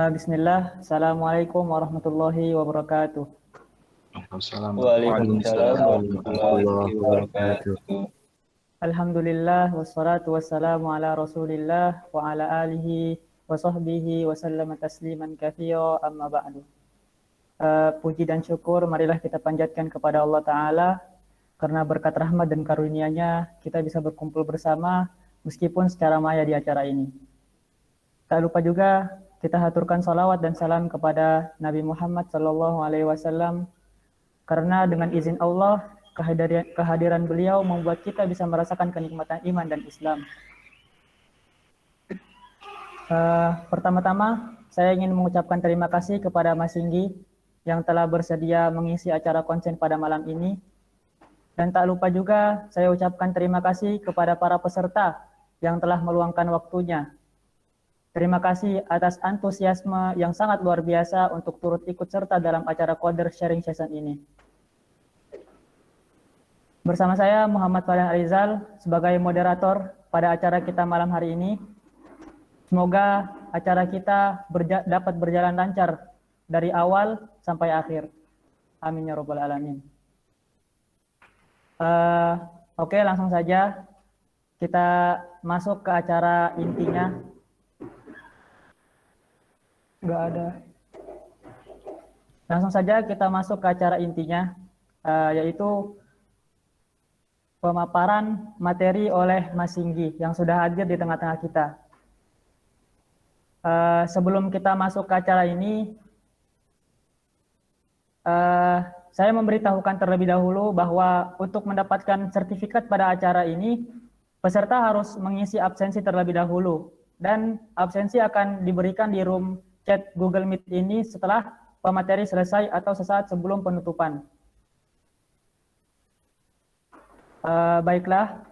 Bismillah, Assalamualaikum warahmatullahi wabarakatuh. Waalaikumsalam warahmatullahi wabarakatuh. Alhamdulillah, wassalatu wassalamu ala rasulillah wa ala alihi wa sahbihi wa sallama tasliman katsira amma ba'du. Puji dan syukur marilah kita panjatkan kepada Allah Ta'ala, karena berkat rahmat dan karunia-Nya kita bisa berkumpul bersama meskipun secara maya di acara ini. Tak lupa juga kita haturkan salawat dan salam kepada Nabi Muhammad SAW, karena dengan izin Allah, kehadiran beliau membuat kita bisa merasakan kenikmatan iman dan Islam. Pertama-tama, saya ingin mengucapkan terima kasih kepada Mas Singgi yang telah bersedia mengisi acara konsen pada malam ini. Dan tak lupa juga saya ucapkan terima kasih kepada para peserta yang telah meluangkan waktunya. Terima kasih atas antusiasme yang sangat luar biasa untuk turut ikut serta dalam acara Coder Sharing Session ini. Bersama saya Muhammad Farhan Arizal sebagai moderator pada acara kita malam hari ini. Semoga acara kita dapat berjalan lancar dari awal sampai akhir. Amin ya rabbal alamin. Oke, langsung saja kita masuk ke acara intinya. Nggak ada. Langsung saja kita masuk ke acara intinya, yaitu pemaparan materi oleh Mas Singgi yang sudah hadir di tengah-tengah kita. Sebelum kita masuk ke acara ini, saya memberitahukan terlebih dahulu bahwa untuk mendapatkan sertifikat pada acara ini, peserta harus mengisi absensi terlebih dahulu, dan absensi akan diberikan di room chat Google Meet ini setelah pemateri selesai atau sesaat sebelum penutupan. Baiklah,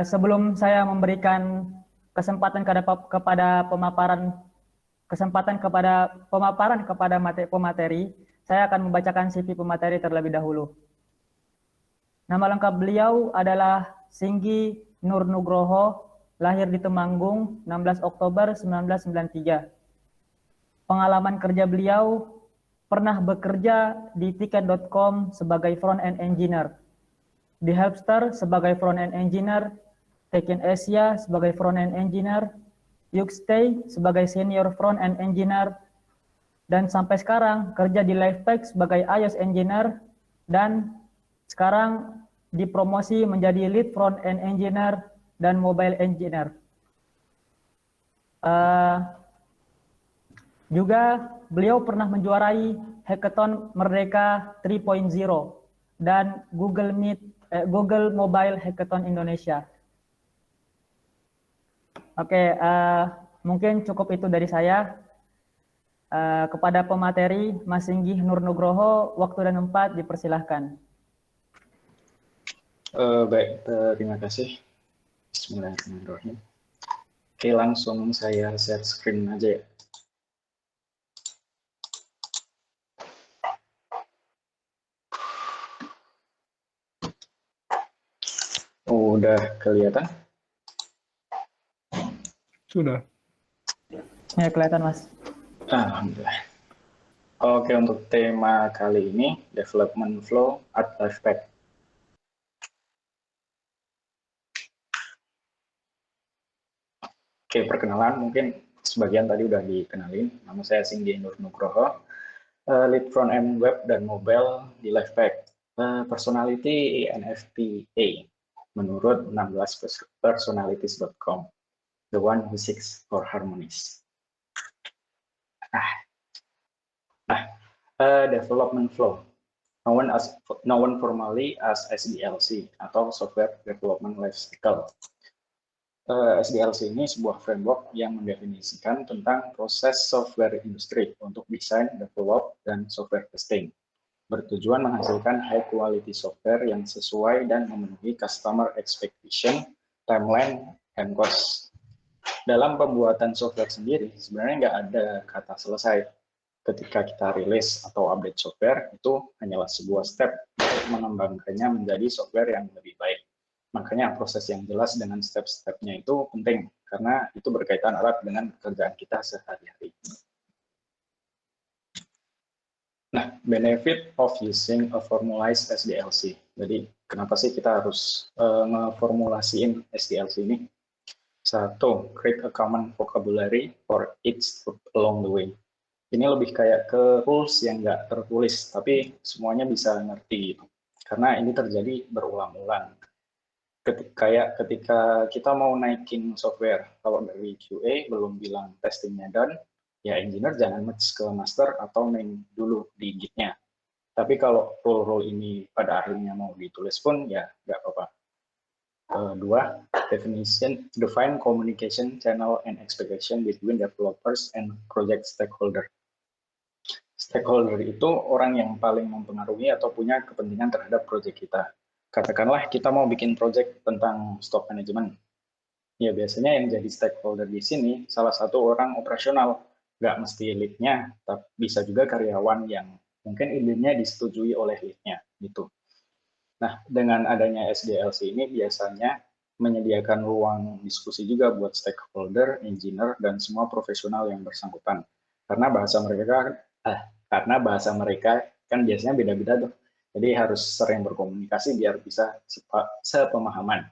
sebelum saya memberikan kesempatan kepada pemaparan kepada pemateri, saya akan membacakan CV pemateri terlebih dahulu. Nama lengkap beliau adalah Singgi Nur Nugroho, lahir di Temanggung 16 Oktober 1993. Pengalaman kerja beliau pernah bekerja di tiket.com sebagai front-end engineer, di Helpster sebagai front-end engineer, Tekken Asia sebagai front-end engineer, Yuxtay sebagai senior front-end engineer, dan sampai sekarang kerja di Lifepack sebagai iOS engineer, dan sekarang dipromosi menjadi lead front-end engineer dan mobile engineer. Juga beliau pernah menjuarai Hackathon Merdeka 3.0 dan Google Mobile Hackathon Indonesia. Oke, mungkin cukup itu dari saya. Kepada pemateri Mas Singgi Nur Nugroho, waktu dan tempat dipersilahkan. Baik, terima kasih. Bismillahirrahmanirrahim. Oke, langsung saya share screen aja ya. Udah kelihatan? Sudah. Ya, kelihatan Mas. Alhamdulillah. Oke, untuk tema kali ini, Development Flow at Lifepack. Oke, perkenalan mungkin sebagian tadi udah dikenalin. Nama saya Singgi Nur Nugroho, lead front-end web dan mobile di Lifepack. Personality ENFPA menurut 16personalities.com, the one who seeks for harmonies. Development flow, known formally as SDLC atau Software Development Life Cycle. SDLC ini sebuah framework yang mendefinisikan tentang proses software industri untuk desain, develop, dan software testing, bertujuan menghasilkan high quality software yang sesuai dan memenuhi customer expectation, timeline, and cost. Dalam pembuatan software sendiri, sebenarnya nggak ada kata selesai. Ketika kita rilis atau update software, itu hanyalah sebuah step untuk mengembangkannya menjadi software yang lebih baik. Makanya proses yang jelas dengan step-stepnya itu penting, karena itu berkaitan erat dengan pekerjaan kita sehari-hari. Nah, benefit of using a formalized SDLC. Jadi, kenapa sih kita harus ngeformulasiin SDLC ini? Satu, create a common vocabulary for each step along the way. Ini lebih kayak ke rules yang nggak tertulis, tapi semuanya bisa ngerti gitu. Karena ini terjadi berulang-ulang. Ketika kita mau naikin software, kalau dari QA belum bilang testingnya done, ya engineer jangan match ke master atau main dulu di gitnya. Tapi kalau rule-rule ini pada akhirnya mau ditulis pun, ya nggak apa-apa. Dua, define communication channel and expectation between developers and project stakeholder. Stakeholder itu orang yang paling mempengaruhi atau punya kepentingan terhadap project kita. Katakanlah kita mau bikin project tentang stock management. Ya biasanya yang jadi stakeholder di sini salah satu orang operasional, nggak mesti lead-nya, tapi bisa juga karyawan yang mungkin idenya disetujui oleh lead-nya gitu. Nah, dengan adanya SDLC ini biasanya menyediakan ruang diskusi juga buat stakeholder, engineer, dan semua profesional yang bersangkutan. Karena bahasa mereka kan biasanya beda-beda tuh. Jadi harus sering berkomunikasi biar bisa sepemahaman.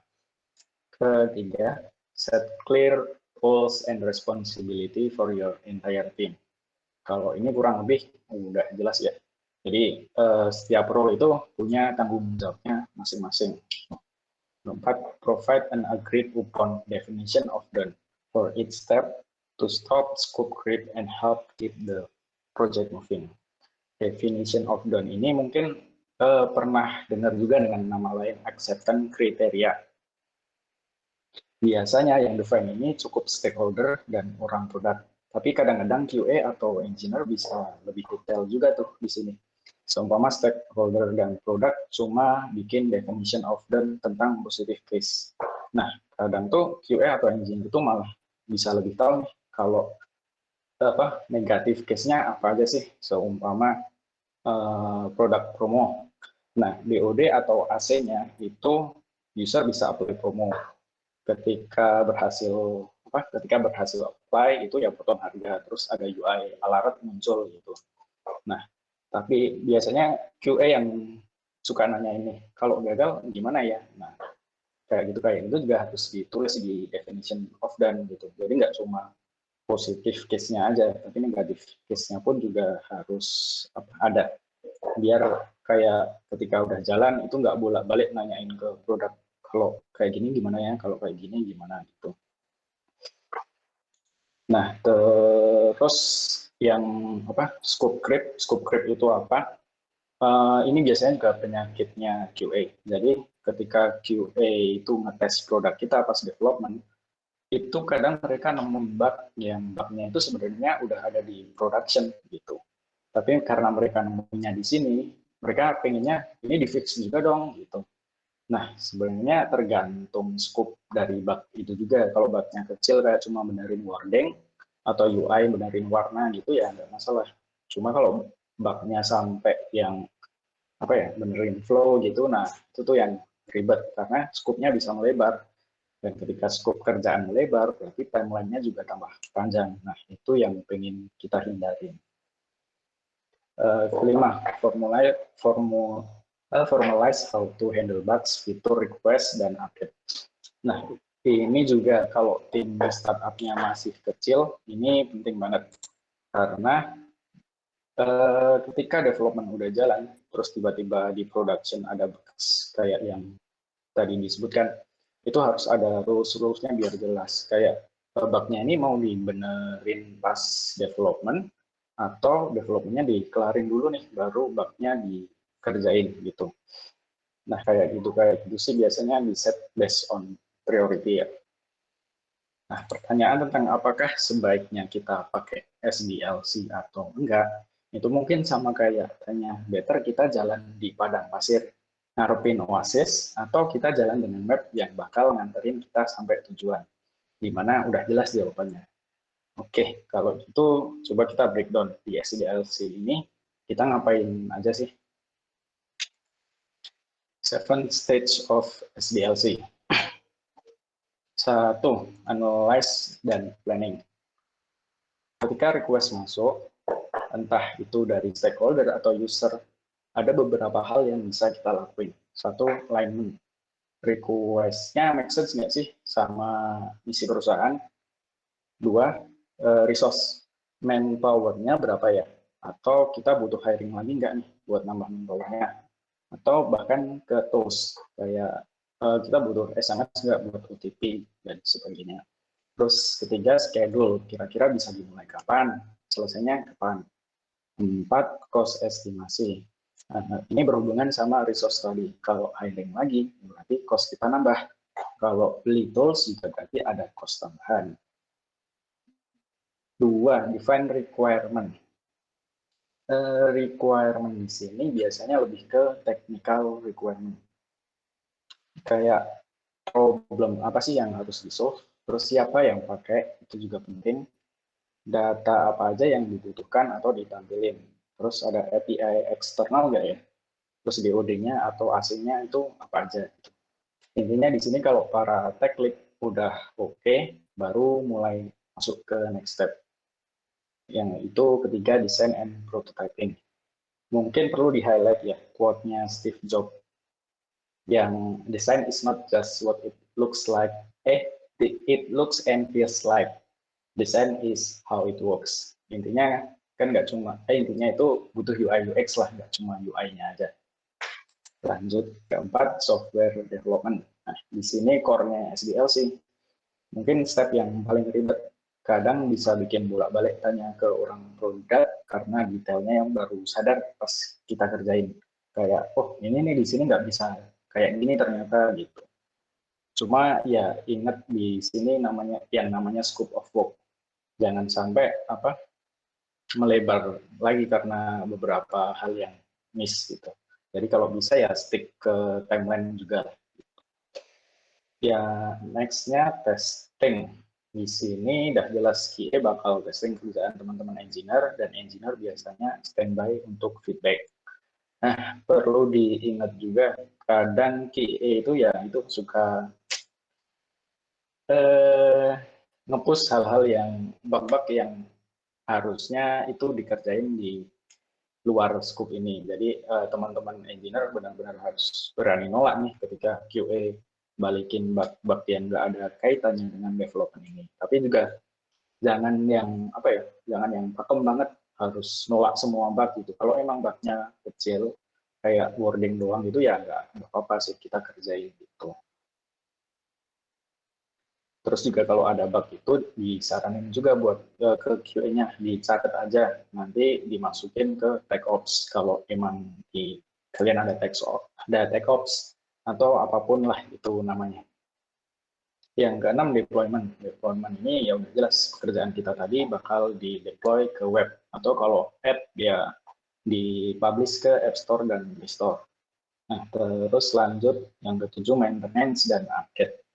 Ketiga, set clear roles and responsibility for your entire team. Kalau ini kurang lebih udah jelas ya. Jadi setiap role itu punya tanggung jawabnya masing-masing. Keempat, provide an agreed upon definition of done for each step to stop scope creep and help keep the project moving. Definition of done ini mungkin pernah dengar juga dengan nama lain acceptance criteria. Biasanya yang define ini cukup stakeholder dan orang produk. Tapi kadang-kadang QA atau engineer bisa lebih detail juga tuh di sini. Seumpama stakeholder dan produk cuma bikin definition of done tentang positive case. Nah, kadang tuh QA atau engineer itu malah bisa lebih tahu nih kalau negatif case-nya apa aja sih. Seumpama produk promo. Nah, BOD atau AC-nya itu user bisa apply promo. Ketika berhasil apply itu ya potong harga, terus ada UI alert muncul gitu. Nah, tapi biasanya QA yang suka nanya ini, kalau gagal gimana ya? Nah, kayak gitu juga harus ditulis di definition of done gitu. Jadi nggak cuma positif case-nya aja, tapi negatif case-nya pun juga harus ada. Biar kayak ketika udah jalan itu nggak bolak-balik nanyain ke produk, kalau kayak gini gimana ya, kalau kayak gini gimana gitu. Nah, terus yang scope creep itu apa? Ini biasanya juga penyakitnya QA. Jadi ketika QA itu ngetes produk kita pas development, itu kadang mereka nemu bug yang bugnya itu sebenarnya udah ada di production gitu. Tapi karena mereka nemunya di sini, mereka pengennya ini di fix juga dong gitu. Nah, sebenarnya tergantung scope dari bug itu juga. Kalau bugnya kecil kayak cuma benerin wording atau UI benerin warna gitu ya nggak masalah. Cuma kalau bugnya sampai yang benerin flow gitu, nah itu tuh yang ribet karena scope-nya bisa melebar. Dan ketika scope kerjaan melebar, berarti timeline-nya juga tambah panjang. Nah, itu yang pengen kita hindarin. Kelima, formalize how to handle bugs, fitur request, dan update. Nah, ini juga kalau tim startup-nya masih kecil, ini penting banget. Karena ketika development udah jalan, terus tiba-tiba di production ada bugs kayak yang tadi disebutkan, itu harus ada rules-rules-nya biar jelas. Kayak bug-nya ini mau dibenerin pas development, atau development-nya dikelarin dulu nih, baru bug-nya dikerjain gitu. Nah, kayak gitu sih biasanya di set based on priority ya. Nah, pertanyaan tentang apakah sebaiknya kita pakai SDLC atau enggak, itu mungkin sama kayak tanya, better kita jalan di padang pasir, ngarepin oasis, atau kita jalan dengan map yang bakal nganterin kita sampai tujuan, di mana udah jelas jawabannya. Oke, kalau gitu coba kita breakdown di SDLC ini, kita ngapain aja sih? 7 stage of SDLC. 1. Analyze dan planning. Ketika request masuk, entah itu dari stakeholder atau user, ada beberapa hal yang bisa kita lakuin. 1. Alignment. Request-nya make sense nggak sih sama misi perusahaan? 2. Resource. Manpower-nya berapa ya? Atau kita butuh hiring lagi nggak nih buat nambah manpower-nya? Atau bahkan ke tools, kayak kita butuh SMS nggak buat OTP, dan sebagainya. Terus ketiga, schedule. Kira-kira bisa dimulai kapan? Selesainya kapan? 4. Cost estimasi. Nah, ini berhubungan sama resource tadi. Kalau hiring lagi, berarti cost kita nambah. Kalau beli tools, juga berarti ada cost tambahan. 2. Define requirement. Requirement di sini biasanya lebih ke technical requirement. Kayak problem apa sih yang harus di-solve, terus siapa yang pakai, itu juga penting. Data apa aja yang dibutuhkan atau ditampilin. Terus ada API eksternal nggak ya? Terus DOD-nya atau AC-nya itu apa aja. Intinya di sini kalau para tech lead udah oke, baru mulai masuk ke next step. Yang itu ketiga, design and prototyping. Mungkin perlu di-highlight ya, quote-nya Steve Jobs. Yang design is not just what it looks like, it looks and feels like. Design is how it works. Intinya kan nggak cuma, intinya itu butuh UI UX lah, nggak cuma UI-nya aja. Lanjut, keempat, software development. Nah, di sini core-nya SDLC. Mungkin step yang paling ribet. Kadang bisa bikin bolak-balik tanya ke orang produk karena detailnya yang baru sadar pas kita kerjain. Kayak, oh ini nih di sini nggak bisa kayak gini ternyata gitu. Cuma ya ingat di sini namanya scope of work. Jangan sampai melebar lagi karena beberapa hal yang miss gitu. Jadi kalau bisa ya stick ke timeline juga. Ya next-nya testing. Di sini udah jelas QA bakal testing kerjaan teman-teman engineer, dan engineer biasanya standby untuk feedback. Nah, perlu diingat juga, kadang QA itu ya itu suka nge-push hal-hal yang bug-bug yang harusnya itu dikerjain di luar scope ini. Jadi teman-teman engineer benar-benar harus berani nolak nih ketika QA balikin bug-bug yang nggak ada kaitannya dengan development ini. Tapi juga jangan yang jangan yang pakem banget harus nolak semua bug gitu. Kalau emang bugnya kecil kayak wording doang gitu ya nggak apa-apa sih, kita kerjain gitu. Terus juga kalau ada bug itu disaranin juga buat ke QA-nya dicatat aja, nanti dimasukin ke tech ops kalau emang kalian ada tech ops atau apapun lah itu namanya. Yang keenam, deployment. Deployment ini ya udah jelas pekerjaan kita tadi bakal di deploy ke web, atau kalau app ya dipublish ke App Store dan Play Store. Nah, terus lanjut yang ketujuh, maintenance dan update.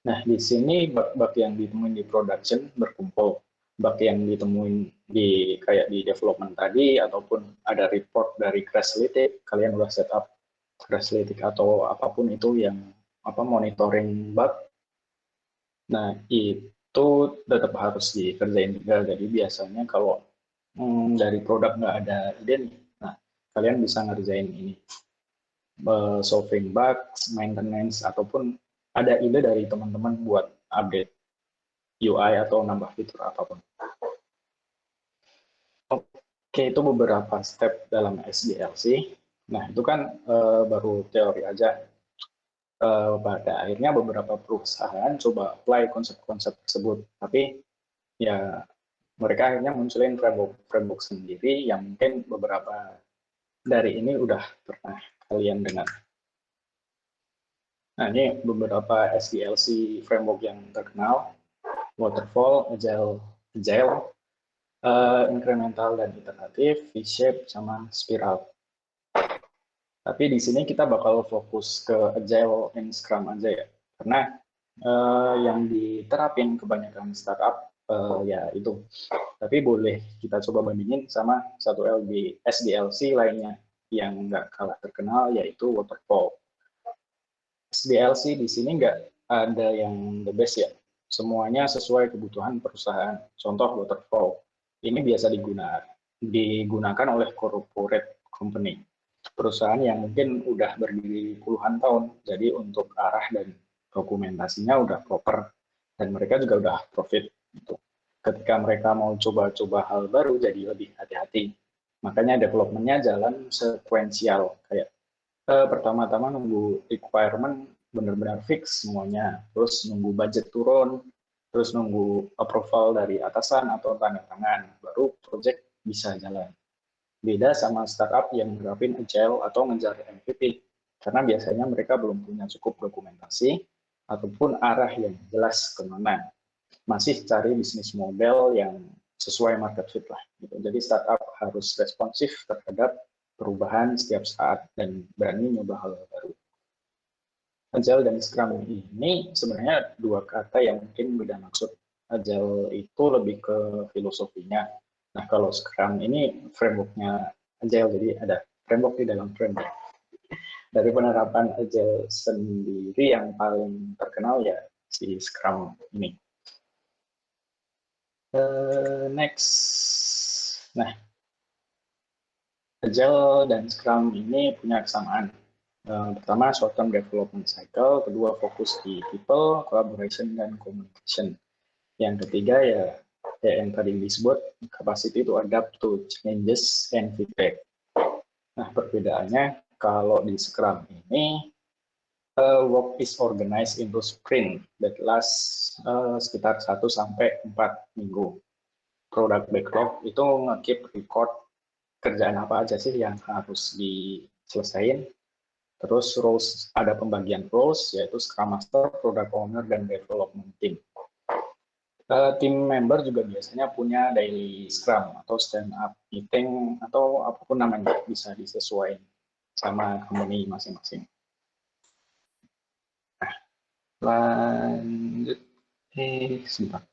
Nah, di sini bug yang ditemuin di production berkumpul. Bug yang ditemuin kayak di development tadi, ataupun ada report dari Crashlytics, kalian udah set up Crashlytics atau apapun itu yang monitoring bug. Nah, itu tetap harus dikerjain juga. Jadi biasanya kalau dari produk nggak ada ide nih, nah kalian bisa ngerjain ini. Solving bugs, maintenance, ataupun ada ide dari teman-teman buat update UI atau nambah fitur apapun. Oke, itu beberapa step dalam SDLC. Nah, itu kan baru teori aja. Pada akhirnya beberapa perusahaan coba apply konsep-konsep tersebut, tapi ya mereka akhirnya munculin framework sendiri yang mungkin beberapa dari ini udah pernah kalian dengar. Nah, ini beberapa SDLC framework yang terkenal: Waterfall, Agile, Incremental dan Iteratif, V-Shape, sama Spiral. Tapi di sini kita bakal fokus ke Agile and Scrum aja ya, karena yang diterapin kebanyakan startup ya itu. Tapi boleh kita coba bandingin sama satu SDLC lainnya yang nggak kalah terkenal, yaitu Waterfall. SDLC di sini nggak ada yang the best ya. Semuanya sesuai kebutuhan perusahaan. Contoh waterfall. Ini biasa digunakan oleh corporate company. Perusahaan yang mungkin udah berdiri puluhan tahun. Jadi untuk arah dan dokumentasinya udah proper. Dan mereka juga udah profit. Gitu. Ketika mereka mau coba-coba hal baru, jadi lebih hati-hati. Makanya development-nya jalan sekuensial. Kayak pertama-tama nunggu requirement benar-benar fix semuanya, terus nunggu budget turun, terus nunggu approval dari atasan atau tanda tangan, baru project bisa jalan. Beda sama startup yang nerapin agile atau ngejar MVP, karena biasanya mereka belum punya cukup dokumentasi ataupun arah yang jelas kemana. Masih cari bisnis model yang sesuai market fit lah. Gitu. Jadi startup harus responsif terhadap perubahan setiap saat dan berani nyoba hal baru. Agile dan Scrum ini sebenarnya dua kata yang mungkin beda maksud. Agile itu lebih ke filosofinya. Nah, kalau Scrum ini framework-nya Agile, jadi ada framework di dalam framework. Dari penerapan Agile sendiri yang paling terkenal ya si Scrum ini. Next. Nah, Agile dan Scrum ini punya kesamaan. Pertama, short term development cycle, kedua fokus di people, collaboration, dan communication. Yang ketiga ya yang tadi disebut capacity to adapt to changes and feedback. Nah, perbedaannya kalau di Scrum ini work is organized into sprint that lasts sekitar 1 sampai 4 minggu. Product backlog itu nge-keep record kerjaan apa aja sih yang harus diselesaikan. Terus roles, ada pembagian roles, yaitu Scrum Master, Product Owner, dan Development Team. Tim member juga biasanya punya daily Scrum atau stand-up meeting, atau apapun namanya, bisa disesuaikan sama company masing-masing. Nah, lanjut. Sebentar.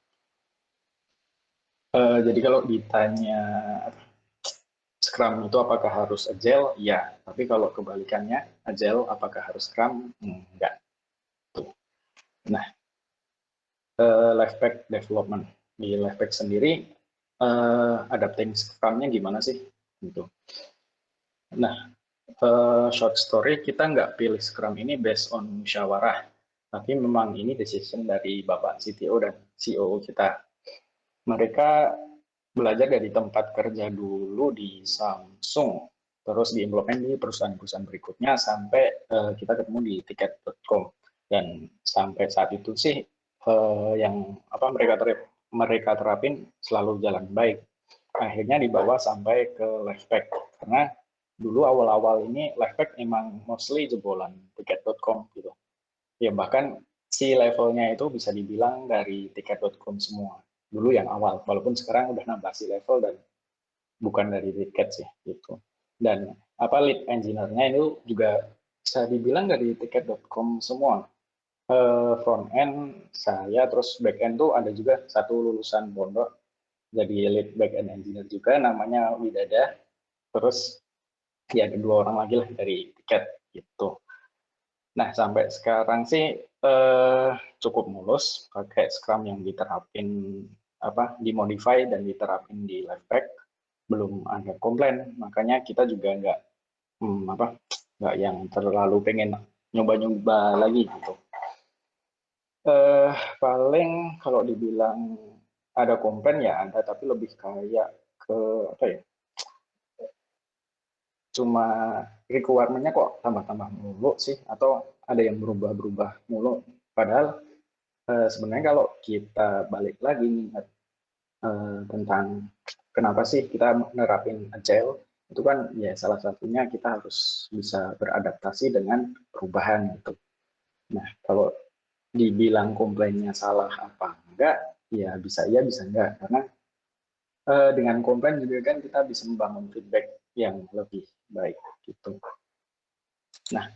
Jadi kalau ditanya Scrum itu apakah harus Agile? Ya, tapi kalau kebalikannya, Agile apakah harus Scrum? Enggak. Nah, Lifepack development. Di Lifepack sendiri, adapting Scrum-nya gimana sih? Gitu. Nah, short story, kita nggak pilih Scrum ini based on musyawarah, tapi memang ini decision dari Bapak CTO dan CEO kita. Mereka belajar dari tempat kerja dulu di Samsung, terus diimplement di perusahaan-perusahaan berikutnya sampai kita ketemu di tiket.com. Dan sampai saat itu sih yang apa mereka terapin selalu jalan baik. Akhirnya dibawa sampai ke Lifepack, karena dulu awal-awal ini Lifepack emang mostly jebolan tiket.com gitu. Ya bahkan si levelnya itu bisa dibilang dari tiket.com semua dulu yang awal, walaupun sekarang udah nambah si level dan bukan dari tiket sih gitu. Dan apa lead engineer-nya itu juga bisa dibilang dari tiket.com semua. Front end saya, terus back end tuh ada juga satu lulusan pondok jadi lead back end engineer juga, namanya Widada. Terus ya ada 2 orang lagi lah dari tiket gitu. Nah, sampai sekarang sih cukup mulus pakai Scrum yang diterapin dimodify dan diterapin di Lifepack, belum ada komplain. Makanya kita juga nggak yang terlalu pengen nyoba-nyoba lagi gitu. Paling kalau dibilang ada komplain ya ada, tapi lebih kayak ke apa ya? Cuma requirement-nya kok tambah-tambah mulu sih, atau ada yang berubah-berubah mulu. Padahal sebenarnya kalau kita balik lagi ingat tentang kenapa sih kita nerapin Agile, itu kan ya salah satunya kita harus bisa beradaptasi dengan perubahan gitu. Nah, kalau dibilang komplainnya salah apa enggak, ya bisa iya bisa enggak, karena dengan komplain juga kan kita bisa membangun feedback yang lebih baik gitu. Nah,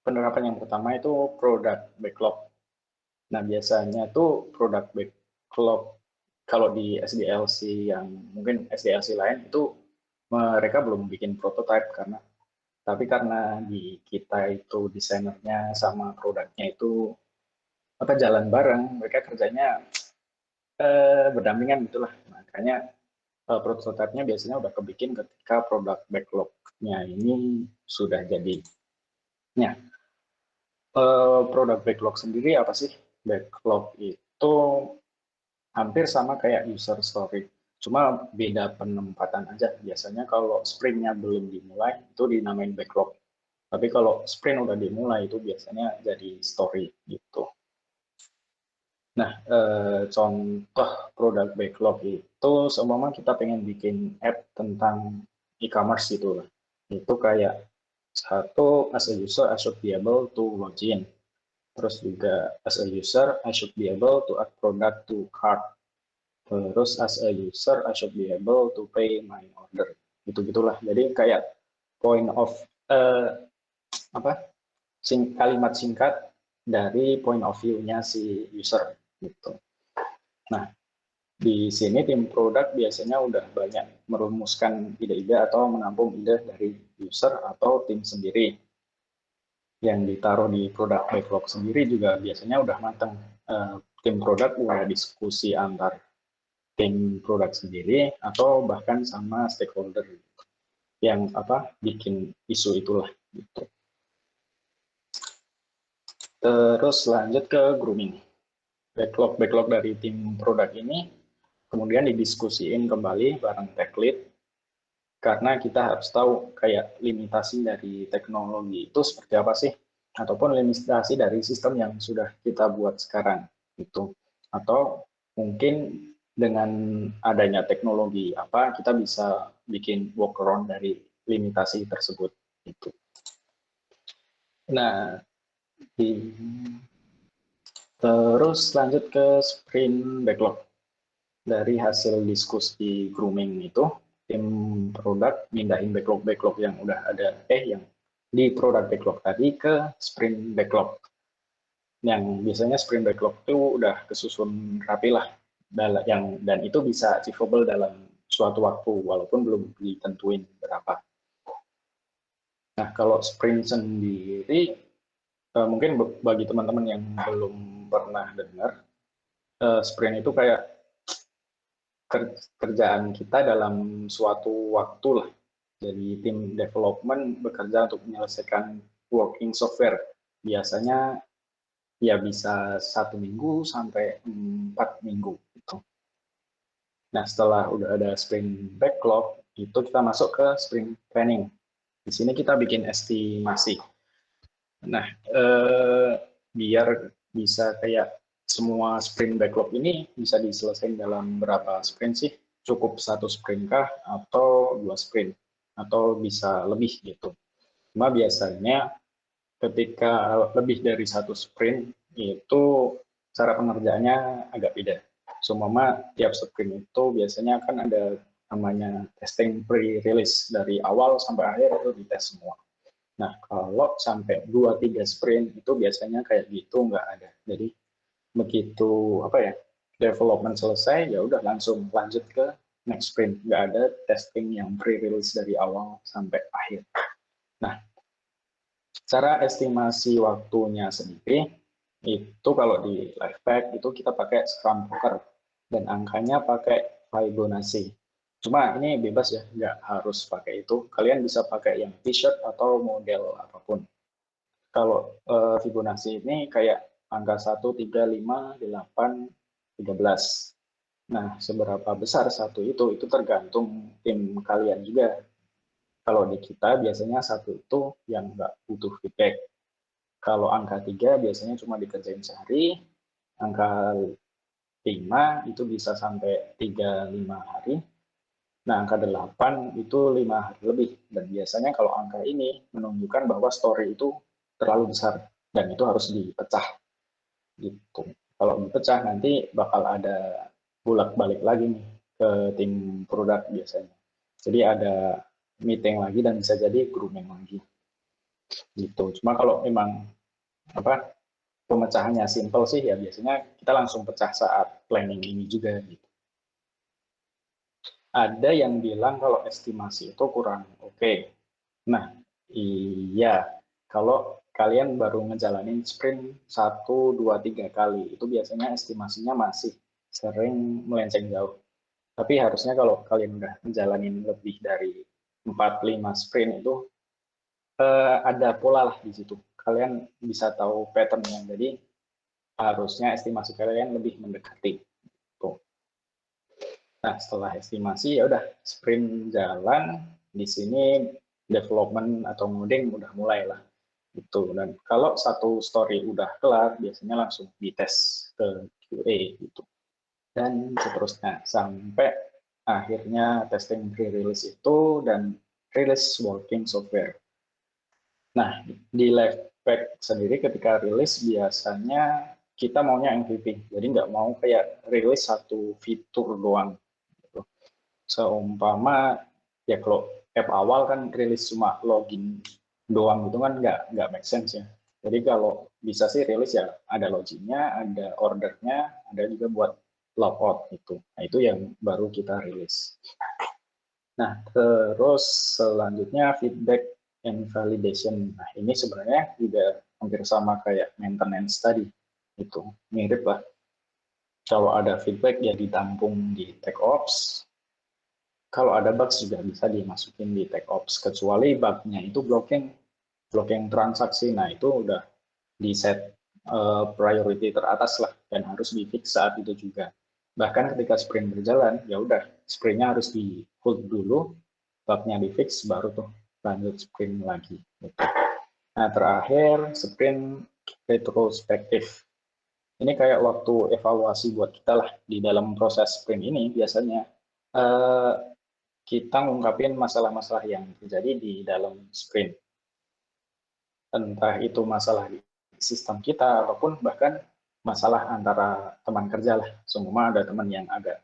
penerapan yang pertama itu product backlog. Nah, biasanya tuh product backlog kalau di SDLC yang mungkin SDLC lain itu mereka belum bikin prototype, karena Tapi karena di kita itu desainernya sama produknya itu jalan bareng, mereka kerjanya berdampingan gitulah. Makanya prototipe-nya biasanya udah kebikin ketika produk backlog-nya ini sudah jadi. Nah, produk backlog sendiri apa sih? Backlog itu hampir sama kayak user story, cuma beda penempatan aja. Biasanya kalau sprintnya belum dimulai itu dinamain backlog, tapi kalau sprint udah dimulai itu biasanya jadi story gitu. Nah, contoh produk backlog itu seumpama kita pengen bikin app tentang e-commerce gitu lah. Itu kayak satu, as a user I should be able to login. Terus juga as a user I should be able to add product to cart. Terus as a user I should be able to pay my order. Gitu-gitulah. Jadi kayak point of kalimat singkat dari point of view-nya si user gitu. Nah, di sini tim produk biasanya udah banyak merumuskan ide-ide atau menampung ide dari user atau tim sendiri. Yang ditaruh di produk backlog sendiri juga biasanya udah matang. Tim produk udah diskusi antar tim produk sendiri atau bahkan sama stakeholder yang bikin isu itulah gitu. Terus lanjut ke grooming. Backlog dari tim produk ini kemudian didiskusiin kembali bareng tech lead, karena kita harus tahu kayak limitasi dari teknologi itu seperti apa sih, ataupun limitasi dari sistem yang sudah kita buat sekarang gitu. Atau mungkin dengan adanya teknologi apa kita bisa bikin workaround dari limitasi tersebut gitu. Nah, terus lanjut ke sprint backlog. Dari hasil diskusi grooming itu, tim produk mindahin backlog yang udah ada, yang di produk backlog tadi ke sprint backlog. Yang biasanya sprint backlog itu udah kesusun rapi lah, dan itu bisa achievable dalam suatu waktu, walaupun belum ditentuin berapa. Nah, kalau sprint sendiri, mungkin bagi teman-teman yang belum pernah dengar, sprint itu kayak kerjaan kita dalam suatu waktu lah. Jadi tim development bekerja untuk menyelesaikan working software. Biasanya ya bisa 1 minggu sampai 4 minggu gitu. Nah, setelah udah ada sprint backlog, itu kita masuk ke sprint planning. Di sini kita bikin estimasi. Nah, biar bisa kayak semua sprint backlog ini bisa diselesaikan dalam berapa sprint sih? Cukup 1 sprint kah atau 2 sprint? Atau bisa lebih gitu. Cuma biasanya ketika lebih dari 1 sprint itu cara pengerjaannya agak beda. Seumpama tiap sprint itu biasanya kan ada namanya testing pre-release, dari awal sampai akhir itu dites semua. Nah, kalau sampai 2-3 sprint itu biasanya kayak gitu nggak ada. Jadi begitu development selesai, ya udah langsung lanjut ke next sprint. Nggak ada testing yang pre-release dari awal sampai akhir. Nah, cara estimasi waktunya sendiri itu kalau di Lifehack itu kita pakai Scrum Poker dan angkanya pakai Fibonacci. Cuma ini bebas ya, nggak harus pakai itu. Kalian bisa pakai yang T-shirt atau model apapun. Kalau Fibonacci ini kayak angka 1, 3, 5, 8, 13. Nah, seberapa besar satu itu tergantung tim kalian juga. Kalau di kita biasanya 1 itu yang nggak butuh feedback. Kalau angka 3 biasanya cuma dikerjain sehari, angka 5 itu bisa sampai 3-5 hari. Nah, angka 8 itu 5 hari lebih. Dan biasanya kalau angka ini menunjukkan bahwa story itu terlalu besar dan itu harus dipecah gitu. Kalau dipecah nanti bakal ada bolak-balik lagi nih ke tim produk biasanya. Jadi ada meeting lagi dan bisa jadi grooming lagi gitu. Cuma kalau memang pemecahannya simple sih ya biasanya kita langsung pecah saat planning ini juga gitu. Ada yang bilang kalau estimasi itu kurang oke. Nah, Iya, kalau kalian baru ngejalanin sprint 1, 2, 3 kali, itu biasanya estimasinya masih sering melenceng jauh. Tapi harusnya kalau kalian udah ngejalanin lebih dari 4, 5 sprint itu ada pola lah di situ. Kalian bisa tahu pattern-nya. Jadi harusnya estimasi kalian lebih mendekati. Tuh. Nah, setelah estimasi ya udah sprint jalan, di sini development atau modding udah mulai lah. Gitu. Dan kalau satu story udah kelar, biasanya langsung dites ke QA gitu. Dan seterusnya sampai akhirnya testing pre-release itu dan release working software. Nah, di Lifepack sendiri ketika rilis biasanya kita maunya MVP, jadi nggak mau kayak rilis satu fitur doang. Gitu. Seumpama ya kalau app awal kan rilis cuma login doang itu kan nggak make sense ya. Jadi kalau bisa sih rilis ya ada loginnya, ada ordernya, ada juga buat logout itu. Nah itu yang baru kita rilis. Nah terus selanjutnya feedback and validation. Nah ini sebenarnya juga hampir sama kayak maintenance tadi. Itu mirip lah. Kalau ada feedback ya ditampung di TechOps, kalau ada bugs juga bisa dimasukin di TechOps, kecuali bugnya itu blocking transaksi. Nah itu udah di set priority teratas lah dan harus di fix saat itu juga. Bahkan ketika sprint berjalan, ya udah sprintnya harus di hold dulu, bugnya di fix, baru tuh lanjut sprint lagi. Gitu. Nah terakhir sprint retrospektif. Ini kayak waktu evaluasi buat kita lah di dalam proses sprint ini biasanya. Kita ngungkapin masalah-masalah yang terjadi di dalam sprint. Entah itu masalah di sistem kita, ataupun bahkan masalah antara teman kerja lah. Semua ada teman yang agak,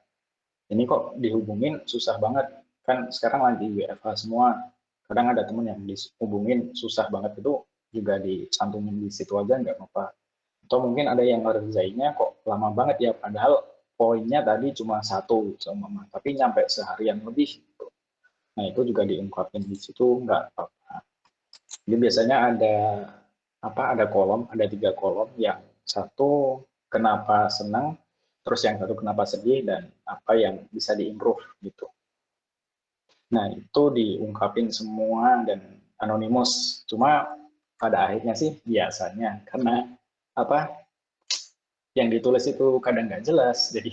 ini kok dihubungin susah banget. Kan sekarang lagi WFH semua, kadang ada teman yang dihubungin susah banget, itu juga dicantumin di situ aja nggak apa-apa. Atau mungkin ada yang ngerjainnya kok lama banget ya, padahal poinnya tadi cuma satu, tapi nyampe seharian lebih. Nah, itu juga diungkapin di situ nggak apa-apa. Jadi biasanya ada kolom, ada 3 kolom, yang satu kenapa senang, terus yang satu kenapa sedih, dan apa yang bisa diimprove gitu. Nah, itu diungkapin semua dan anonimus. Cuma pada akhirnya sih biasanya karena apa yang ditulis itu kadang nggak jelas, jadi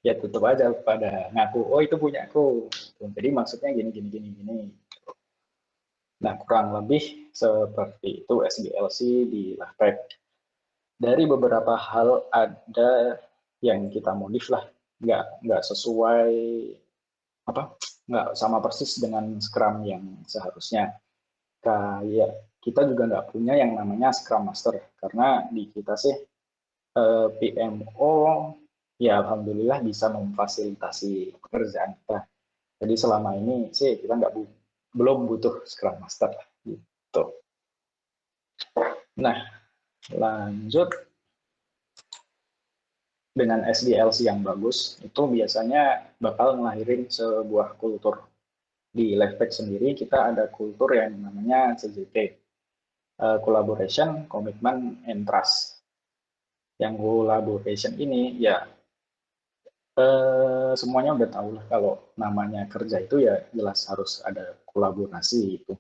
ya tutup aja pada ngaku, oh itu punya aku. Jadi maksudnya gini, gini, gini, gini. Nah, kurang lebih seperti itu SDLC di Lifepack. Dari beberapa hal ada yang kita modif lah, nggak sesuai nggak sama persis dengan Scrum yang seharusnya. Kayak kita juga nggak punya yang namanya Scrum Master karena di kita sih PMO ya alhamdulillah bisa memfasilitasi pekerjaan kita. Jadi selama ini sih kita belum butuh Scrum Master gitu. Nah, lanjut dengan SDLC yang bagus, itu biasanya bakal ngelahirin sebuah kultur. Di Lifepack sendiri kita ada kultur yang namanya CJT, Collaboration, Commitment, and Trust. Yang collaboration ini ya semuanya udah tahu lah kalau namanya kerja itu ya jelas harus ada kolaborasi itu.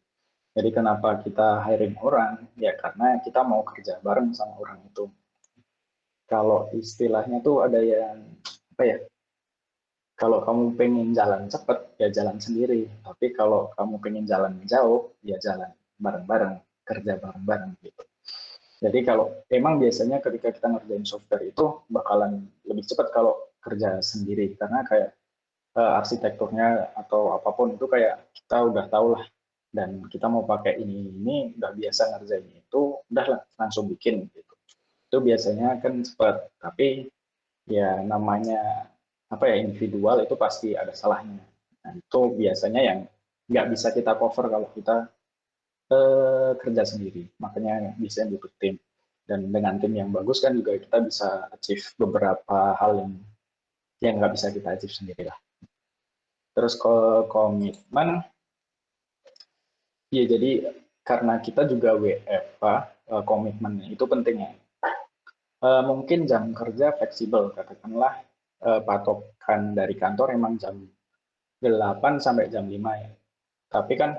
Jadi kenapa kita hiring orang? Ya karena kita mau kerja bareng sama orang itu. Kalau istilahnya tuh ada yang apa ya? Kalau kamu pengen jalan cepat ya jalan sendiri. Tapi kalau kamu pengen jalan jauh ya jalan bareng-bareng, kerja bareng-bareng gitu. Jadi kalau emang biasanya ketika kita ngerjain software itu bakalan lebih cepat kalau kerja sendiri karena kayak arsitekturnya atau apapun itu kayak kita udah tahu lah dan kita mau pakai ini udah biasa ngerjain itu udah lah langsung bikin gitu. Itu biasanya kan cepat, tapi ya namanya apa ya individual itu pasti ada salahnya. Nah, itu biasanya yang nggak bisa kita cover kalau kita kerja sendiri. Makanya bisa butuh tim. Dan dengan tim yang bagus kan juga kita bisa achieve beberapa hal yang nggak bisa kita achieve sendiri lah. Terus ke komitmen, ya jadi karena kita juga WFA, komitmennya itu penting ya. Mungkin jam kerja fleksibel, katakanlah patokan dari kantor emang jam 8 sampai jam 5 ya. Tapi kan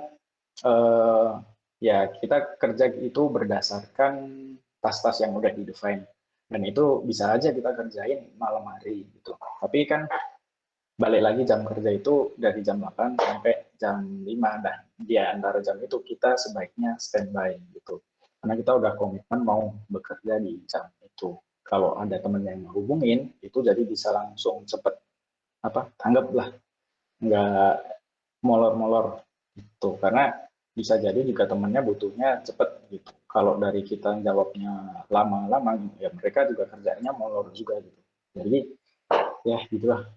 ya kita kerja itu berdasarkan tas-tas yang udah di-define. Dan itu bisa aja kita kerjain malam hari gitu. Tapi kan balik lagi jam kerja itu dari jam 8 sampai jam 5. Dan di antara jam itu kita sebaiknya standby gitu. Karena kita udah komitmen mau bekerja di jam itu. Kalau ada temen yang hubungin, itu jadi bisa langsung cepet tanggap lah. Nggak molor-molor gitu. Karena bisa jadi juga temennya butuhnya cepet gitu. Kalau dari kita jawabnya lama-lama, ya mereka juga kerjanya molor juga gitu. Jadi ya gitulah.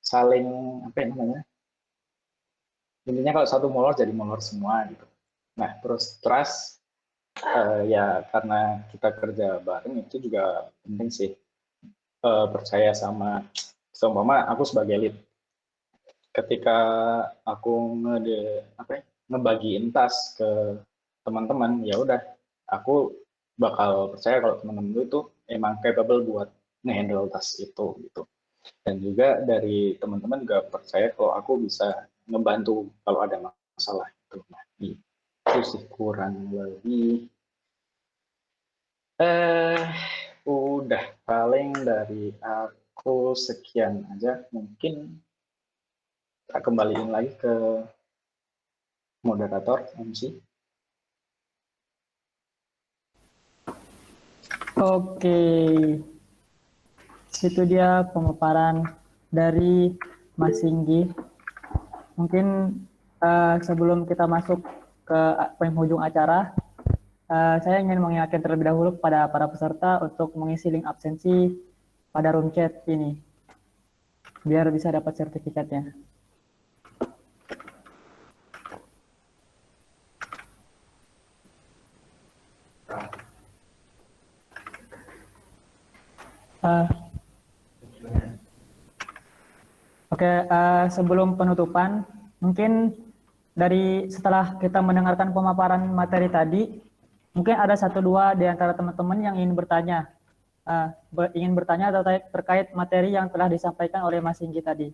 Saling apa namanya? Intinya kalau satu molor jadi molor semua gitu. Nah terus trust ya karena kita kerja bareng itu juga penting sih. Percaya sama seumpama aku sebagai lead, ketika aku ngebagiin tas ke teman-teman, ya udah aku bakal percaya kalau teman-teman itu emang capable buat ngehandle tas itu gitu. Dan juga dari teman-teman juga percaya kalau aku bisa ngebantu kalau ada masalah itu. Nah, itu sih kurang lebih udah paling dari aku sekian aja. Mungkin tak kembaliin lagi ke moderator MC. Oke, itu dia pemaparan dari Mas Singgi. Mungkin sebelum kita masuk ke penghujung acara, saya ingin mengingatkan terlebih dahulu kepada para peserta untuk mengisi link absensi pada room chat ini, biar bisa dapat sertifikatnya. Oke, sebelum penutupan, mungkin setelah kita mendengarkan pemaparan materi tadi, mungkin ada satu dua di antara teman-teman yang ingin bertanya, atau terkait materi yang telah disampaikan oleh Mas Singgi tadi.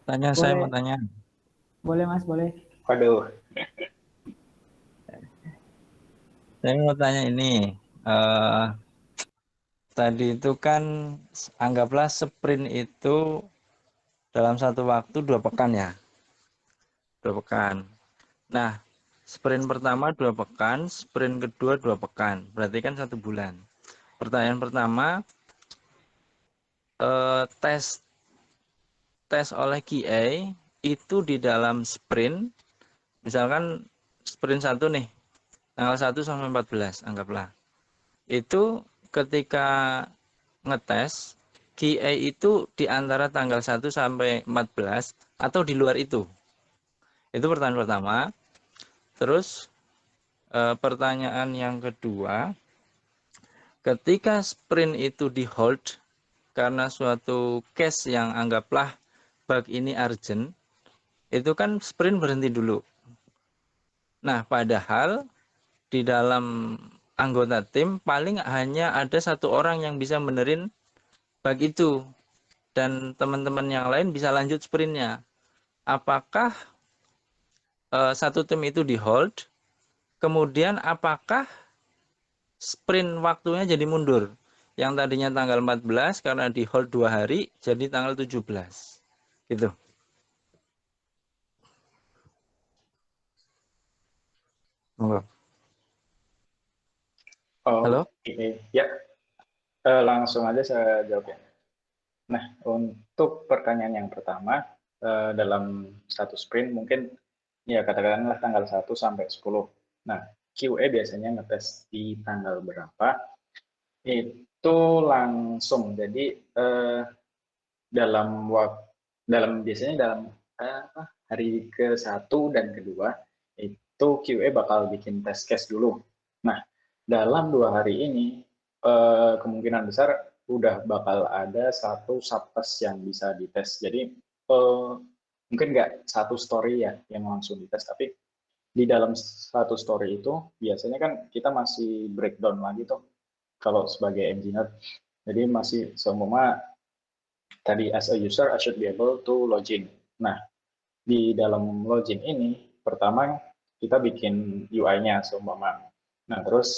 Saya mau tanya. Boleh Mas, boleh. Waduh. Saya mau tanya ini. Tadi itu kan anggaplah sprint itu dalam satu waktu 2 pekan ya. 2 pekan. Nah, sprint pertama 2 pekan, sprint kedua 2 pekan. Berarti kan 1 bulan. Pertanyaan pertama, tes oleh QA itu di dalam sprint, misalkan sprint 1 nih, tanggal 1 sampai 14 anggaplah. Itu ketika ngetes QA itu di antara tanggal 1 sampai 14 atau di luar itu? Itu pertanyaan pertama. Terus pertanyaan yang kedua, ketika sprint itu di hold karena suatu case yang anggaplah bug ini urgent, itu kan sprint berhenti dulu. Nah, padahal di dalam anggota tim paling hanya ada 1 orang yang bisa benerin bug itu dan teman-teman yang lain bisa lanjut sprintnya. Apakah satu tim itu di hold, kemudian apakah sprint waktunya jadi mundur, yang tadinya tanggal 14 karena di hold 2 hari jadi tanggal 17 gitu. Monggo. Halo? Oke, ya. Langsung aja saya jawab ya. Nah, untuk pertanyaan yang pertama, dalam satu sprint mungkin ya katakanlah tanggal 1 sampai 10. Nah, QA biasanya ngetes di tanggal berapa, itu langsung. Jadi biasanya dalam hari ke-1 dan kedua, itu QA bakal bikin test case dulu. Nah, dalam 2 hari ini, kemungkinan besar udah bakal ada 1 subtask yang bisa dites. Jadi mungkin nggak satu story ya yang langsung dites, tapi di dalam satu story itu biasanya kan kita masih breakdown lagi tuh kalau sebagai engineer. Jadi masih semua tadi as a user I should be able to login. Nah, di dalam login ini pertama kita bikin UI-nya seumpama. Nah, terus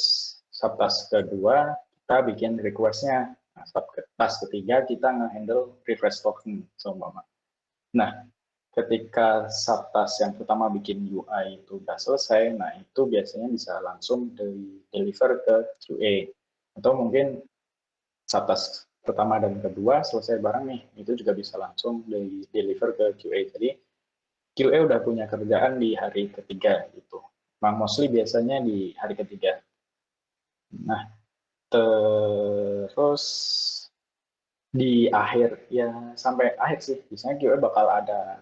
subtask kedua kita bikin request-nya. Nah, subtask ketiga kita nge-handle refresh token seumpama. Nah, ketika subtask yang pertama bikin UI itu udah selesai, nah itu biasanya bisa langsung deliver ke QA. Atau mungkin subtask pertama dan kedua selesai bareng nih, itu juga bisa langsung deliver ke QA. Jadi QA udah punya kerjaan di hari ketiga gitu. Memang mostly biasanya di hari ketiga. Nah, terus di akhir, ya sampai akhir sih, biasanya QA bakal ada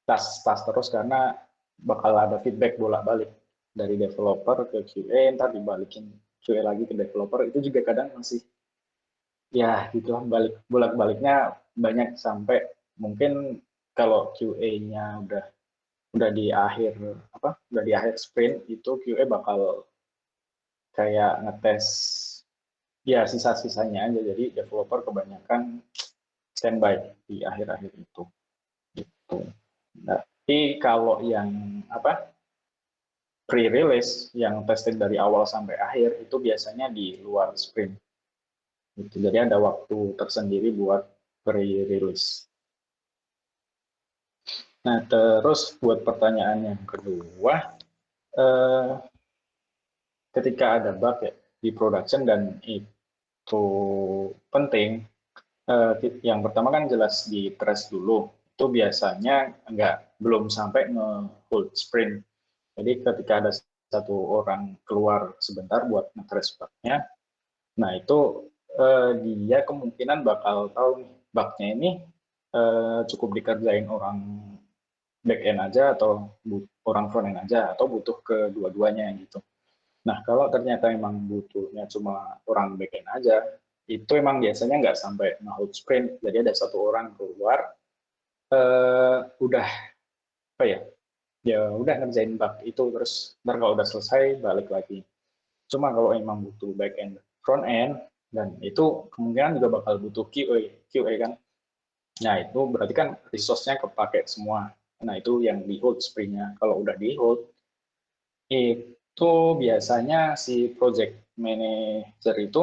tas terus karena bakal ada feedback bolak-balik dari developer ke QA, ntar dibalikin QA lagi ke developer, itu juga kadang masih ya gitu lah, bolak-baliknya banyak sampai mungkin kalau QA-nya udah di akhir udah di akhir sprint itu QA bakal kayak ngetes ya sisa-sisanya aja, jadi developer kebanyakan standby di akhir-akhir itu gitu. Nah, tapi kalau yang pre-release yang testing dari awal sampai akhir itu biasanya di luar sprint gitu. Jadi ada waktu tersendiri buat pre-release. Nah, terus buat pertanyaan yang kedua, ketika ada bug ya di production dan itu penting, yang pertama kan jelas di trace dulu. Itu biasanya belum sampai nge-hold sprint. Jadi ketika ada satu orang keluar sebentar buat nge-trace bug-nya, nah itu dia kemungkinan bakal tahu nih bug-nya ini cukup dikerjain orang back end aja atau orang front end aja atau butuh kedua-duanya gitu. Nah, kalau ternyata memang butuhnya cuma orang back end aja, itu emang biasanya nggak sampai nge-hold sprint. Jadi ada satu orang keluar, udah ya udah ngerjain bug itu, terus ntar kalau udah selesai balik lagi. Cuma kalau emang butuh back end, front end, dan itu kemungkinan juga bakal butuh QA kan. Nah, itu berarti kan resource-nya kepake semua. Nah, itu yang di hold sprint-nya. Kalau udah di hold, itu biasanya si project manager itu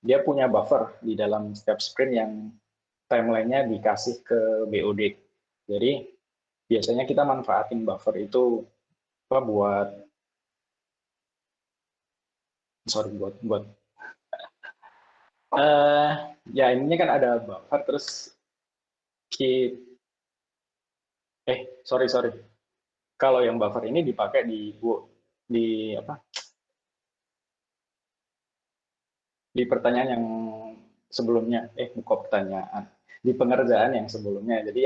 dia punya buffer di dalam setiap sprint yang timeline-nya dikasih ke BOD. Jadi biasanya kita manfaatin buffer itu buat ya ininya kan ada buffer terus sorry kalau yang buffer ini dipakai di pertanyaan yang sebelumnya bukan pertanyaan, di pengerjaan yang sebelumnya. Jadi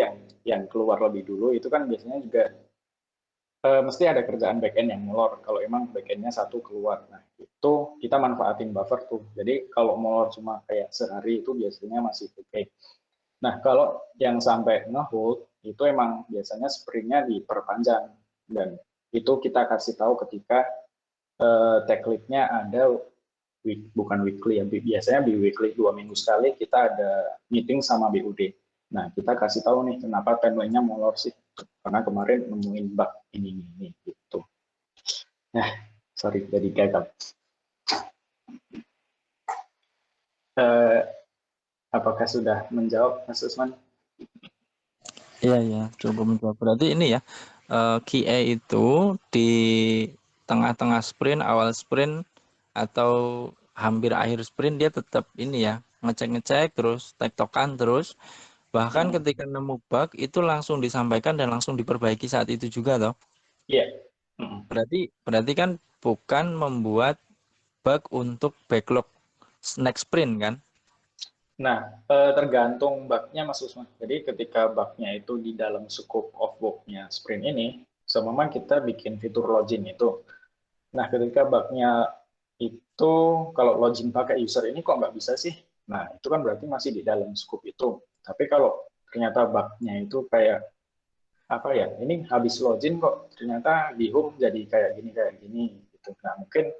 yang keluar lebih dulu itu kan biasanya juga mesti ada kerjaan backend yang molor kalau emang backendnya satu keluar. Nah, itu kita manfaatin buffer tuh. Jadi kalau molor cuma kayak sehari itu biasanya masih oke. Nah, kalau yang sampai nge-hold itu emang biasanya sprintnya diperpanjang, dan itu kita kasih tahu ketika tech lead-nya ada bukan weekly ya, biasanya weekly 2 minggu sekali kita ada meeting sama BUD. Nah, kita kasih tahu nih kenapa timeline-nya molor sih, karena kemarin nemuin bug ini gitu. Nah, sorry jadi gagal. Apakah sudah menjawab, Mas Usman? Iya, cukup menjawab. Berarti ini ya, QA itu di tengah-tengah sprint, awal sprint, atau hampir akhir sprint dia tetap ini ya, ngecek-ngecek terus, tektokan terus. Bahkan ketika nemu bug itu langsung disampaikan dan langsung diperbaiki saat itu juga toh. Iya. Berarti kan bukan membuat bug untuk backlog next sprint kan? Nah, tergantung bug-nya Mas Usman. Jadi ketika bug-nya itu di dalam scope of work-nya sprint ini, semua kita bikin fitur login itu. Nah, ketika bug-nya itu kalau login pakai user ini kok nggak bisa sih? Nah, itu kan berarti masih di dalam scope itu. Tapi kalau ternyata bug-nya itu kayak apa ya, ini habis login kok ternyata di home jadi kayak gini gitu. Nah, mungkin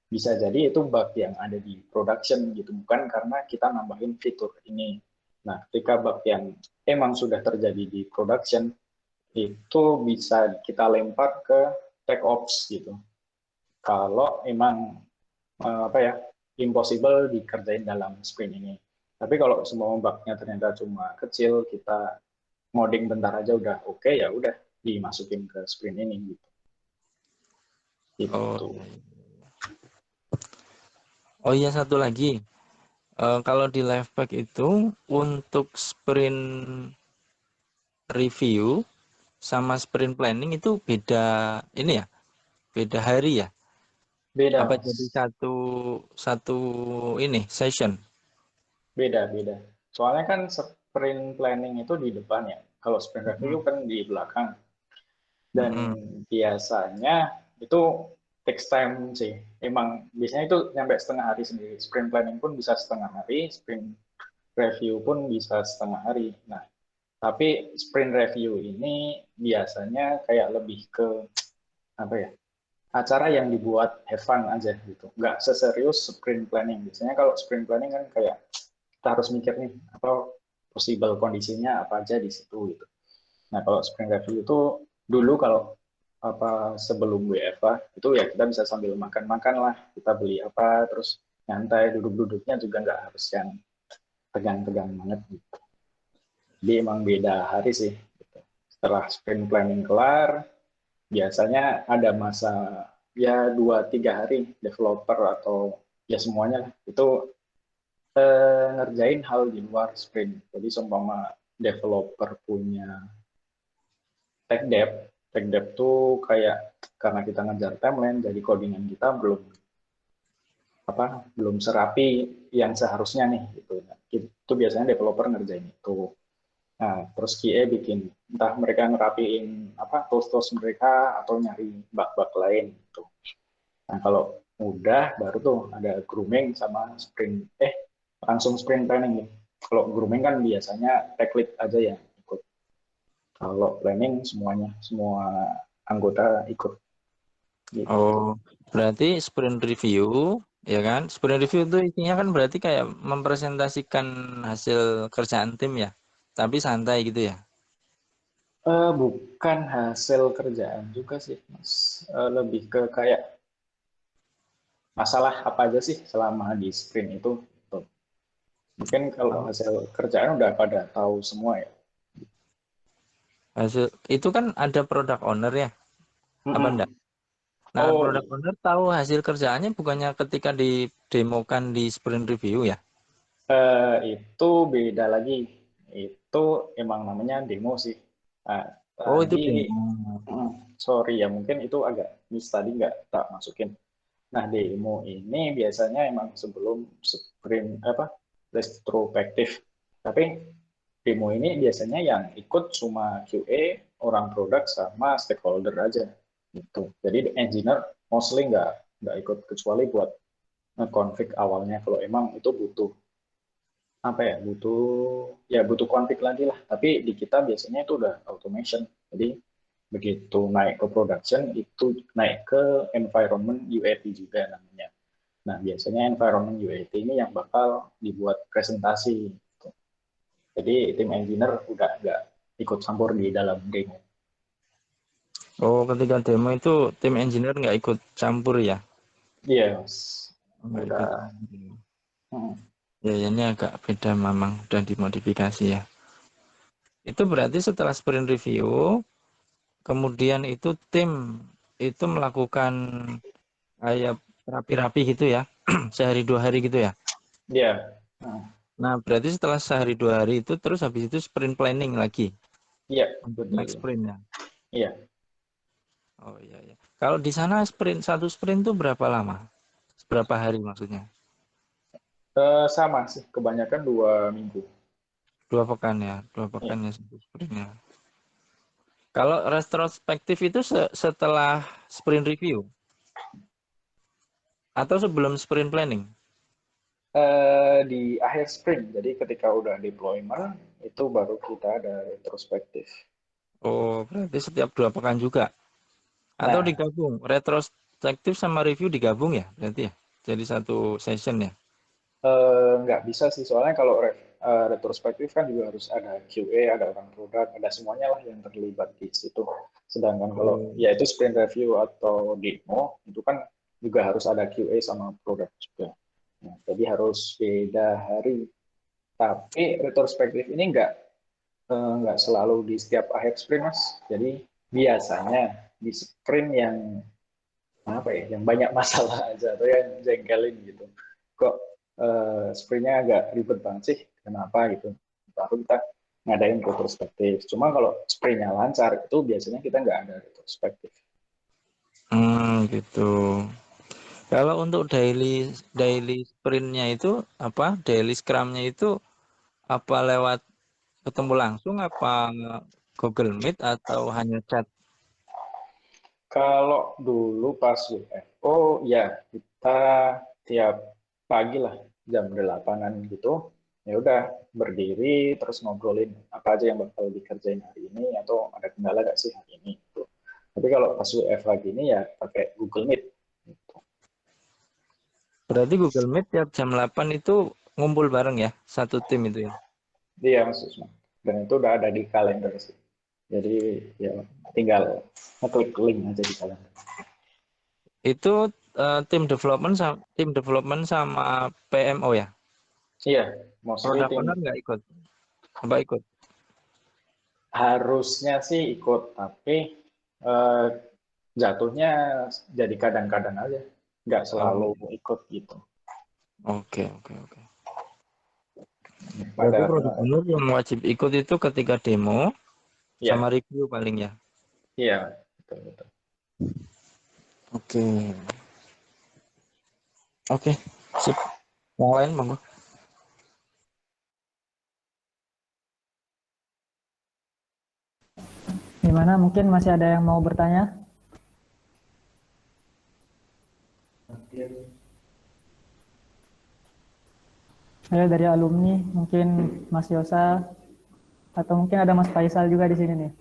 bisa jadi itu bug yang ada di production gitu, bukan karena kita nambahin fitur ini. Nah, ketika bug yang emang sudah terjadi di production, itu bisa kita lempar ke tech ops gitu. Kalau emang apa ya, impossible dikerjain dalam sprint ini. Tapi kalau semua bugnya ternyata cuma kecil, kita ngoding bentar aja udah oke, ya udah dimasukin ke sprint ini gitu. Oh, Gitu. iya, iya. Oh iya, satu lagi. Kalau di live pack itu untuk sprint review sama sprint planning itu beda ini ya, beda hari ya? Beda, Apa jadi Mas. satu satu ini session? Beda. Soalnya kan sprint planning itu di depan ya. Kalau sprint review Mm-mm. kan di belakang. Dan Mm-mm. biasanya itu takes time sih. Emang biasanya itu nyampe setengah hari sendiri. Sprint planning pun bisa setengah hari, sprint review pun bisa setengah hari. Nah, tapi sprint review ini biasanya kayak lebih ke apa ya? Acara yang dibuat have fun aja gitu. Nggak seserius sprint planning. Biasanya kalau sprint planning kan kayak kita harus mikir nih apa possible kondisinya apa aja di situ gitu. Nah, kalau sprint review itu dulu kalau apa sebelum WFA itu ya kita bisa sambil makan-makan lah, kita beli apa terus nyantai, duduk-duduknya juga nggak harus yang tegang-tegang banget gitu. Jadi emang beda hari sih gitu. Setelah sprint planning kelar biasanya ada masa ya 2-3 hari developer atau ya semuanya lah itu ngerjain hal di luar sprint. Jadi seumpama developer punya tech debt tuh kayak karena kita ngejar timeline, jadi codingan kita belum serapi yang seharusnya nih gitu. Nah, itu biasanya developer ngerjain itu. Nah, terus QA bikin entah mereka ngerapiin apa tools-tools mereka atau nyari bug-bug lain gitu. Nah, kalau udah baru tuh ada grooming sama langsung sprint planning nih. Kalau grooming kan biasanya tech lead aja ya ikut. Kalau planning semuanya, semua anggota ikut gitu. Oh, berarti sprint review, ya kan? Sprint review itu isinya kan berarti kayak mempresentasikan hasil kerjaan tim ya, tapi santai gitu ya. Bukan hasil kerjaan juga sih, Mas. Lebih ke kayak masalah apa aja sih selama di sprint itu. Gitu. Mungkin kalau Oh. hasil kerjaan udah pada tahu semua ya. Hasil itu kan ada product owner ya, apa enggak? Mm-mm. Nah, Oh, product owner tahu hasil kerjaannya bukannya ketika didemokan di sprint review ya? itu beda lagi. Itu emang namanya demo sih. Nah, Oh, itu tadi, demo. sorry ya, mungkin itu agak miss tadi nggak tak masukin. Nah, demo ini biasanya emang sebelum sprint apa retrospektif. Tapi demo ini biasanya yang ikut cuma QA, orang produk sama stakeholder aja gitu. Jadi engineer mostly nggak ikut kecuali buat nge-config awalnya kalau emang itu butuh apa ya butuh config lagi lah. Tapi di kita biasanya itu udah automation. Jadi begitu naik ke production itu naik ke environment UAT juga namanya. Nah, biasanya environment UAT ini yang bakal dibuat presentasi. Gitu. Jadi tim engineer udah nggak ikut campur di dalam demo. Oh, ketika demo itu tim engineer nggak ikut campur ya? Yes, Nggak ikut udah. campur. Hmm. Ya, ya, ini agak beda memang, udah dimodifikasi ya. Itu berarti setelah sprint review, kemudian itu tim itu melakukan kayak rapi-rapi gitu ya, sehari 2 hari gitu ya. Iya. Hmm. Nah, berarti setelah sehari 2 hari itu terus habis itu sprint planning lagi Iya, untuk betul. next sprintnya. Iya. Oh iya ya. Kalau di sana satu sprint itu berapa lama? Berapa hari maksudnya? Sama sih, kebanyakan 2 minggu. 2 pekan ya, dua Iya. pekan ya satu sprintnya. Kalau retrospektif itu setelah sprint review atau sebelum sprint planning? Di akhir sprint, jadi ketika udah deployment, itu baru kita ada retrospektif. Oh, berarti setiap 2 pekan juga. Atau Nah, digabung, retrospektif sama review digabung ya, berarti ya. Jadi satu session ya. nggak bisa sih, soalnya kalau retrospektif kan juga harus ada QA, ada orang produk, ada semuanya lah yang terlibat di situ. Sedangkan kalau Oh. ya itu sprint review atau demo, itu kan juga harus ada QA sama produk juga. Nah, jadi harus beda hari. Tapi retrospektif ini nggak selalu di setiap akhir sprint, Mas. Jadi biasanya di sprint yang apa ya, yang banyak masalah aja atau yang jengkelin gitu. Kok sprintnya agak ribet banget sih? Kenapa gitu? Baru kita ngadain retrospektif. Cuma kalau sprintnya lancar itu biasanya kita nggak ada retrospektif. Gitu. Kalau untuk daily daily sprintnya itu apa? Daily scrumnya itu apa lewat ketemu langsung apa Google Meet atau hanya chat? Kalau dulu pas WFO ya kita tiap pagi lah jam 8-an gitu, ya udah berdiri terus ngobrolin apa aja yang bakal dikerjain hari ini atau ada kendala gak sih hari ini gitu. Tapi kalau pas WFH gini ya pakai Google Meet gitu. Berarti Google Meet tiap jam 8 itu ngumpul bareng ya, satu tim itu ya. Dia maksud dan itu udah ada di kalender sih. Jadi ya tinggal ngeklik link aja di kalender. Itu tim development sama PMO ya. Iya, mostly Product tim owner nggak ikut, apa ikut? harusnya sih ikut, tapi eh, jatuhnya jadi kadang-kadang aja, nggak Oh, selalu ikut gitu. oke oke oke. Berarti Pada product owner yang wajib ikut itu ketika demo sama ya, review paling ya. iya betul betul. Oke oke, sip. Yang lain monggo. Gimana? Mungkin masih ada yang mau bertanya? Saya dari alumni, mungkin Mas Yosa atau mungkin ada Mas Faisal juga di sini nih.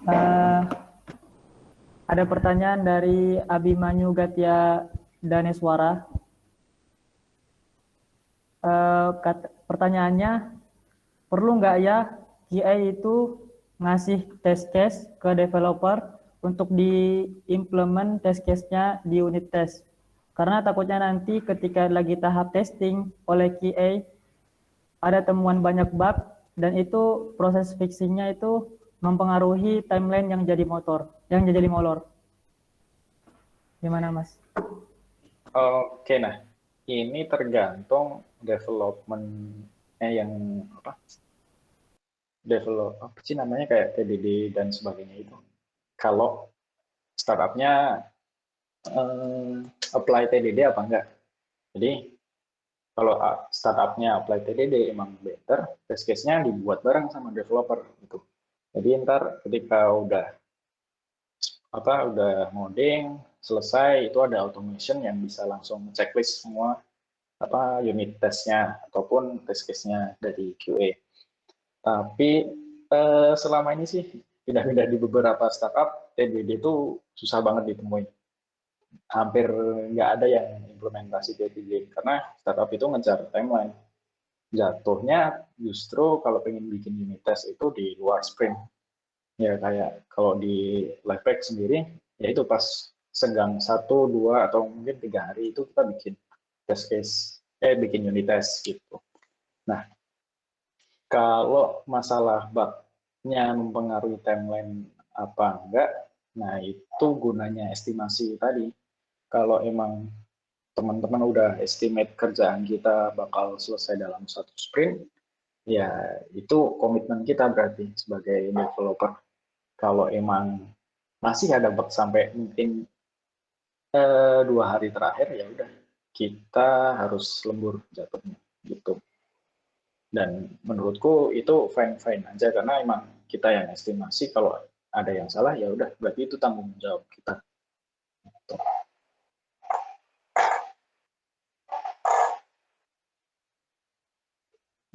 Eh, ada pertanyaan dari Abimanyu Gatia Daneswara. Pertanyaannya, perlu nggak ya QA itu ngasih test case ke developer untuk diimplement test case-nya di unit test? Karena takutnya nanti ketika lagi tahap testing oleh QA ada temuan banyak bug dan itu proses fixingnya itu mempengaruhi timeline yang jadi motor, yang jadi molor. Gimana Mas? Oke, nah ini tergantung developmentnya yang apa, develop apa sih namanya kayak TDD dan sebagainya itu. Kalau startupnya eh, apply TDD apa enggak? Jadi kalau startupnya apply TDD emang better, test case-nya dibuat bareng sama developer gitu. Jadi ntar ketika udah ngoding selesai itu ada automation yang bisa langsung checklist semua unit testnya ataupun test case-nya dari QA. Tapi selama ini sih pindah-pindah di beberapa startup TDD itu susah banget ditemuin. Hampir nggak ada yang implementasi TDD karena startup itu ngejar timeline. Jatuhnya justru kalau pengen bikin unit test itu di luar sprint. Ya kayak kalau di Lifepack sendiri, ya itu pas senggang 1, 2, atau mungkin 3 hari itu kita bikin test case, bikin unit test gitu. Nah, kalau masalah bug-nya mempengaruhi timeline apa enggak, nah itu gunanya estimasi tadi. Kalau emang teman-teman udah estimate kerjaan kita bakal selesai dalam 1 sprint, ya itu komitmen kita berarti sebagai developer. Kalau emang masih ada bug sampai mungkin 2 hari terakhir, ya udah kita harus lembur jatuhnya gitu. Dan menurutku itu fine-fine aja karena emang kita yang estimasi, kalau ada yang salah ya udah berarti itu tanggung jawab kita. Gitu.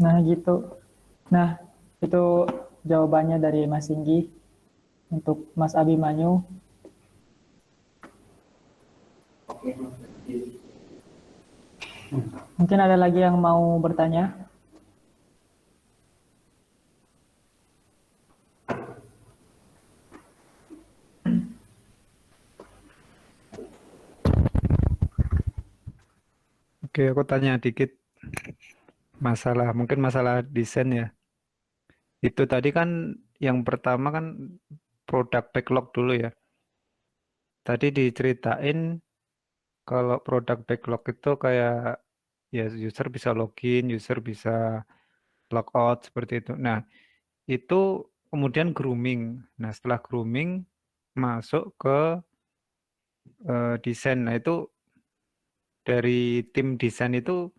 Nah gitu. Nah Itu jawabannya dari Mas Singgi. Untuk Mas Abimanyu, mungkin ada lagi yang mau bertanya? Oke, aku tanya dikit mungkin masalah desain ya. Itu tadi kan yang pertama kan produk backlog dulu ya. Tadi diceritain kalau produk backlog itu kayak ya user bisa login, user bisa logout seperti itu. Nah, itu kemudian grooming. Nah, setelah grooming masuk ke desain. Nah, itu dari tim desain itu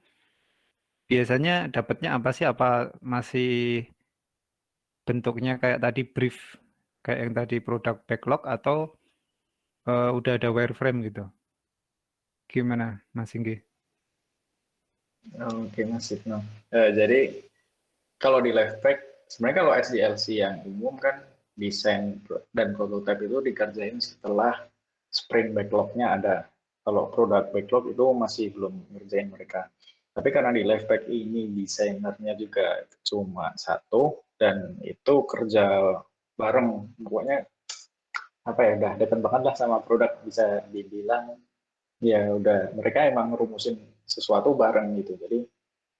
biasanya dapatnya apa sih? Apa masih bentuknya kayak tadi brief, kayak yang tadi produk backlog atau udah ada wireframe gitu? Gimana, Mas Singgi? Oke, Mas Ibnu. Jadi kalau di Lifepack, sebenarnya kalau SDLC yang umum kan desain dan prototype itu dikerjain setelah sprint backlog-nya ada. Kalau produk backlog itu masih belum ngerjain mereka. Tapi karena di Lifepack ini desainernya juga cuma satu dan itu kerja bareng, pokoknya apa ya, udah deket banget lah sama produk, bisa dibilang ya udah mereka emang ngerumusin sesuatu bareng gitu. Jadi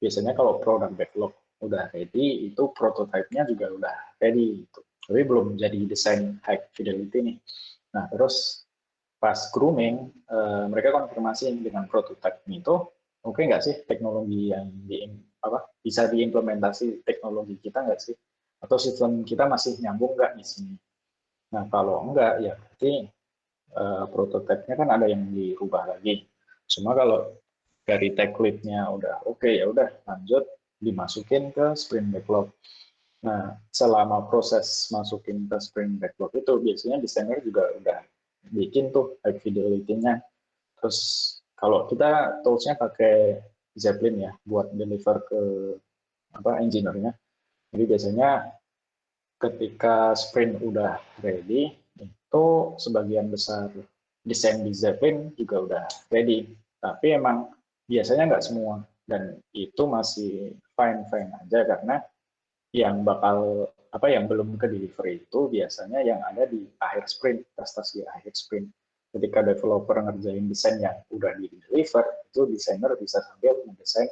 biasanya kalau produk backlog udah ready, itu prototype-nya juga udah ready gitu. Tapi belum jadi desain high fidelity nih. Nah, terus pas grooming, mereka konfirmasi dengan prototype itu, oke nggak sih teknologi yang bisa diimplementasi teknologi kita nggak sih? Atau sistem kita masih nyambung nggak di sini? Nah, kalau enggak, ya berarti prototipe-nya kan ada yang dirubah lagi. Cuma kalau dari tech lead-nya udah oke, ya udah lanjut dimasukin ke sprint backlog. Nah, selama proses masukin ke sprint backlog itu biasanya desainer juga udah bikin tuh high fidelity-nya. Terus kalau kita tools-nya pakai Zeppelin ya buat deliver ke engineer-nya. Jadi biasanya ketika sprint udah ready, itu sebagian besar desain di Zeppelin juga udah ready. Tapi emang biasanya nggak semua. Dan itu masih fine-fine aja karena yang yang belum ke delivery itu biasanya yang ada di akhir sprint, tas-tas di akhir sprint. Ketika developer ngerjain desain yang udah di deliver, itu desainer bisa sambil mendesain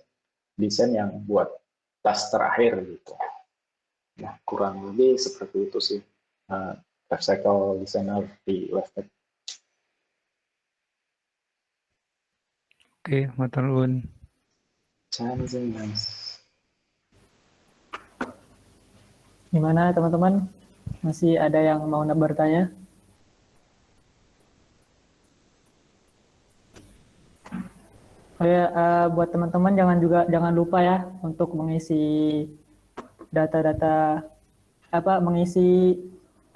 desain yang buat tas terakhir gitu. Nah, kurang lebih seperti itu sih lifecycle designer di Lifepack. Oke, matur nuwun. Gimana teman-teman? Masih ada yang mau bertanya? Oh ya, buat teman-teman jangan lupa ya untuk mengisi data-data mengisi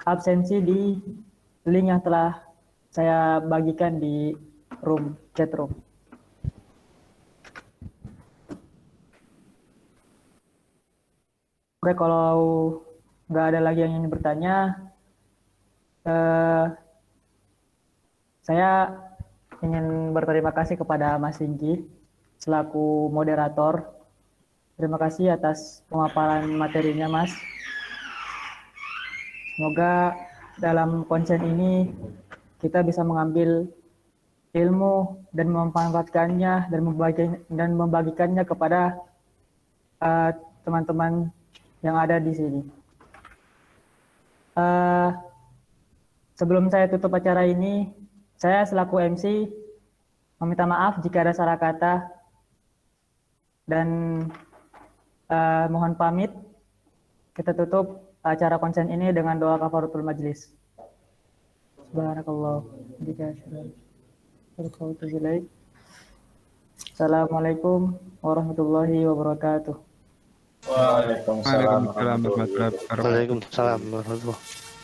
absensi di link yang telah saya bagikan di chat room. Oke, kalau nggak ada lagi yang ingin bertanya, saya ingin berterima kasih kepada Mas Singgi selaku moderator. Terima kasih atas pemaparan materinya, Mas. Semoga dalam konsen ini kita bisa mengambil ilmu dan memanfaatkannya dan membagikannya kepada teman-teman yang ada di sini. Sebelum saya tutup acara ini, saya selaku MC meminta maaf jika ada salah kata dan mohon pamit. Kita tutup acara konsen ini dengan doa kafaratul majlis. Subhanakallah. Assalamualaikum warahmatullahi wabarakatuh. Waalaikumsalam warahmatullahi wabarakatuh. Waalaikumsalam warahmatullahi wabarakatuh.